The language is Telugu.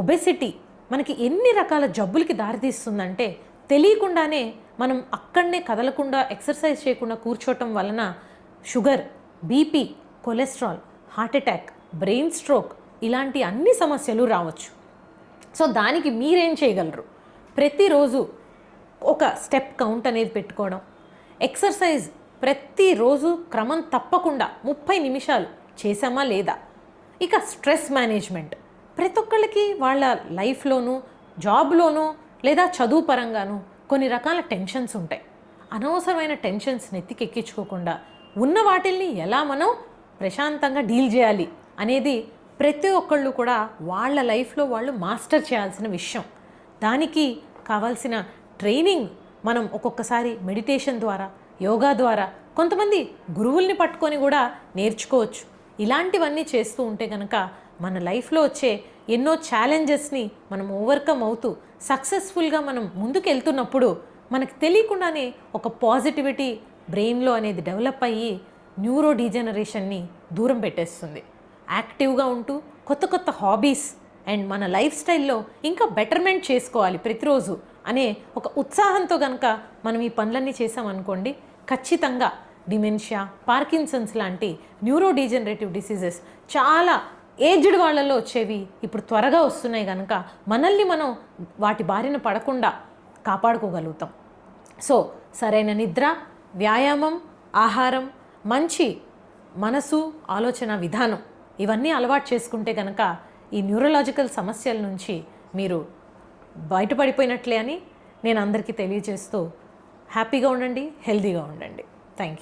ఒబెసిటీ మనకి ఎన్ని రకాల జబ్బులకి దారితీస్తుందంటే తెలియకుండానే మనం అక్కడనే కదలకుండా ఎక్సర్సైజ్ చేయకుండా కూర్చోవటం వలన sugar, BP, cholesterol, heart attack, brain stroke ఇలాంటి అన్ని సమస్యలు రావచ్చు. సో దానికి మీరేం చేయగలరు? ప్రతిరోజు ఒక స్టెప్ కౌంట్ అనేది పెట్టుకోవడం, ఎక్సర్సైజ్ ప్రతిరోజు క్రమం తప్పకుండా 30 నిమిషాలు చేసామా లేదా. ఇక స్ట్రెస్ మేనేజ్మెంట్ ప్రతి ఒక్కళ్ళకి వాళ్ళ లైఫ్లోనూ, జాబ్లోనూ లేదా చదువు పరంగానూ కొన్ని రకాల టెన్షన్స్ ఉంటాయి. అనవసరమైన టెన్షన్స్ నెత్తికెక్కించుకోకుండా ఉన్న వాటిల్ని ఎలా మనం ప్రశాంతంగా డీల్ చేయాలి అనేది ప్రతి ఒక్కళ్ళు కూడా వాళ్ళ లైఫ్లో వాళ్ళు మాస్టర్ చేయాల్సిన విషయం. దానికి కావాల్సిన ట్రైనింగ్ మనం ఒక్కొక్కసారి మెడిటేషన్ ద్వారా, యోగా ద్వారా, కొంతమంది గురువుల్ని పట్టుకొని కూడా నేర్చుకోవచ్చు. ఇలాంటివన్నీ చేస్తూ ఉంటే కనుక మన లైఫ్లో వచ్చే ఎన్నో ఛాలెంజెస్ని మనం ఓవర్కమ్ అవుతూ సక్సెస్ఫుల్గా మనం ముందుకు వెళ్తున్నప్పుడు మనకు తెలియకుండానే ఒక పాజిటివిటీ బ్రెయిన్లో అనేది డెవలప్ అయ్యి న్యూరో డీజనరేషన్ని దూరం పెట్టేస్తుంది. యాక్టివ్గా ఉంటూ కొత్త కొత్త హాబీస్ అండ్ మన లైఫ్ స్టైల్లో ఇంకా బెటర్మెంట్ చేసుకోవాలి ప్రతిరోజు అనే ఒక ఉత్సాహంతో కనుక మనం ఈ పనులన్నీ చేసామనుకోండి, ఖచ్చితంగా డిమెన్షియా, పార్కిన్సన్స్ లాంటి న్యూరో డీజనరేటివ్ డిసీజెస్ చాలా ఏజ్డ్ వాళ్ళల్లో వచ్చేవి ఇప్పుడు త్వరగా వస్తున్నాయి కనుక మనల్ని మనం వాటి బారిన పడకుండా కాపాడుకోగలుగుతాం. సో సరైన నిద్ర, వ్యాయామం, ఆహారం, మంచి మనసు, ఆలోచన విధానం ఇవన్నీ అలవాటు చేసుకుంటే కనుక ఈ న్యూరలాజికల్ సమస్యల నుంచి మీరు బయటపడిపోయినట్లే అని నేను అందరికీ తెలియజేస్తూ హ్యాపీగా ఉండండి, హెల్తీగా ఉండండి. Thank you.